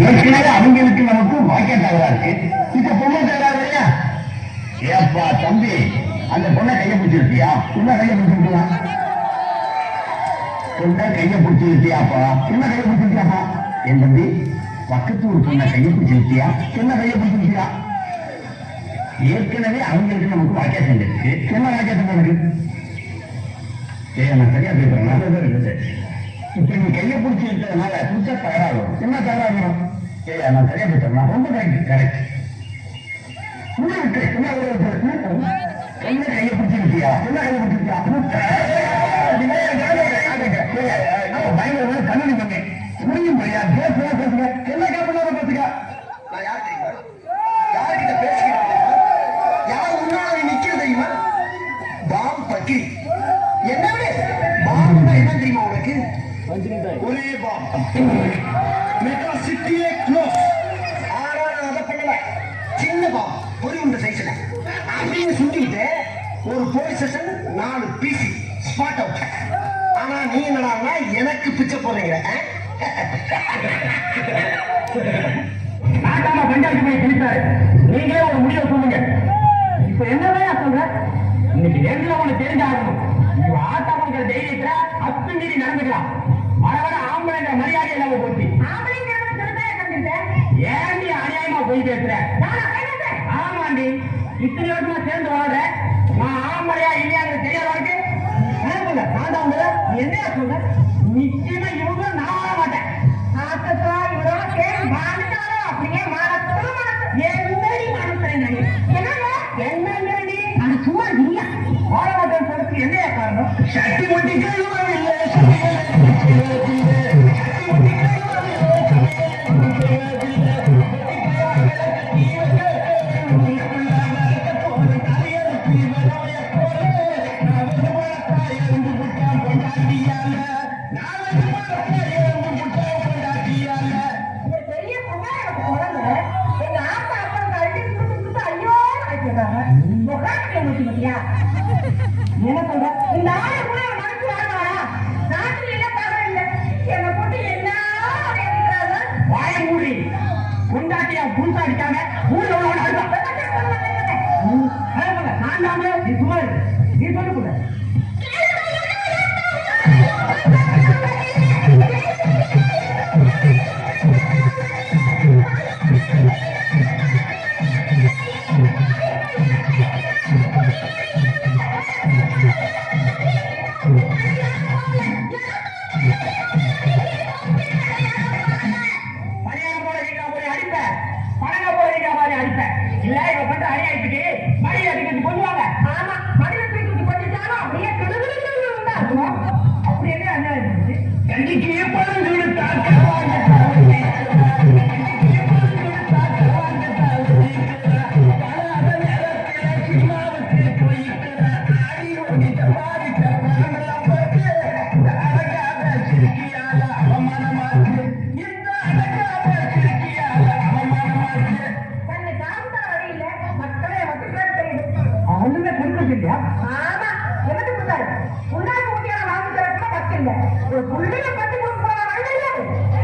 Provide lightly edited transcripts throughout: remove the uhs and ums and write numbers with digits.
ஏற்கனவே அவங்களுக்கு நமக்கு வாக்கியம் தகராறு இருக்கு. இப்ப பொண்ணு தகராறு இல்லையா? ஏப்பா தம்பி, அந்த பொண்ணை கைய பிடிச்சிருக்கியா? பொண்ணை கைய பிடிச்சிருக்கியா? பொண்ணை கைய பிடிச்சிருக்கியாப்பா? என்ன கைய பிடிச்சிருக்கியாப்பா? என் தம்பி, பக்கத்து ஒரு பொண்ணை கைய பிடிச்சிருக்கியா? என்ன கைய பிடிச்சிருக்கியா? ஏற்கனவே அவங்களுக்கு நமக்கு வாக்கியம் செஞ்சிருக்கு. என்ன வாக்கியத்தை இருக்கு? நான் சரியா பேசுறேன். இப்ப நீ கையை பிடிச்சி இருக்கிறதுனால புதுசா தகராறு வரும். என்ன தகராறு வரும்? நான் சரியா பேசுறேன். ரொம்ப கரெக்ட். கையை பிடிச்சிருக்கியா? என்ன கையை பிடிச்சிருக்கியா? பயங்கரமான கண்ணி பண்ணி புரியும் பையா. பேசுங்க. என்ன கேட்பனால பாத்துக்க. நான் யார் தெரியுமா? யாருக்கிட்ட பேசிக்கிட்டு யார் உன்னால நிக்கிறது தெரியுமா? பாம் பக்கி. என்ன பாம்புனா என்ன தெரியுமா உனக்கு? ஒரே பாம். Metro சிட்டியே close. ஆனா நான் அதை பண்ணல. சின்ன பாம், பொறி உண்ட சைஸ்ல அப்படின்னு சுட்டிட்டு ஒரு police station 4 PC spot out. ஆனா நீ என்னடா எனக்கு பிச்சை போறீங்க? நாட்டாம பஞ்சாயத்து போய் திணித்தாரு. நீங்களே ஒரு முடிவை சொல்லுங்க. இப்ப என்னதான் சொல்ற? இன்னைக்கு நேரில் உனக்கு தெரிஞ்சாகணும். ஆட்டாமங்கிற தைரியத்துல அத்துமீறி நடந்துக்கலாம். வர வர ஆம்பளைங்கிற மரியாதை இல்லாம போச்சு. ஏண்டி அநியாயமா போய் பேசுற? ஆமாண்டி, இத்தனை வருஷமா சேர்ந்து வாழ்ற. நான் ஆம்பளையா இல்லையாங்க தெரியாத வரைக்கும் என்னையா சொல்ற? நிச்சயமா இவங்க நான் வாழ மாட்டேன். அப்படியே என்னடி மனசு என்னடி அது சும்மா இல்லையா? வாழ மாட்டேன்னு சொல்றதுக்கு என்னையா காரணம்? சட்டி முட்டிக்கு என்ன சொல்ற? இந்த ஆளு கூட மனசு வாழ்வாரா? நாட்டில் என்ன தகவல் இல்லை. என்னை போட்டு என்ன வாய மூடி கொண்டாட்டியா புதுசா அடிக்காம ஊர்ல உள்ளவன் நான் நீ சுமார் நீ சொல்லு கூட.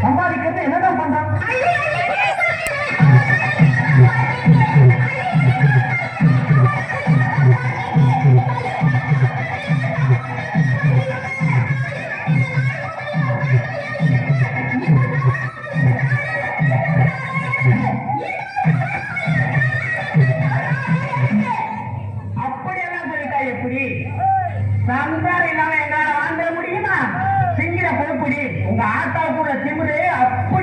சம்பாதிக்கிறது என்னதான் பண்றான்? அப்படியெல்லாம் சொல்லிட்டா எப்படி? சம்சாரம் இல்லாம எங்களால வாழ்ந்துட முடியுமா? சிங்கிற பொறுப்புடி. உங்க ஆத்தாவுக்குள்ள திமிரு அப்படி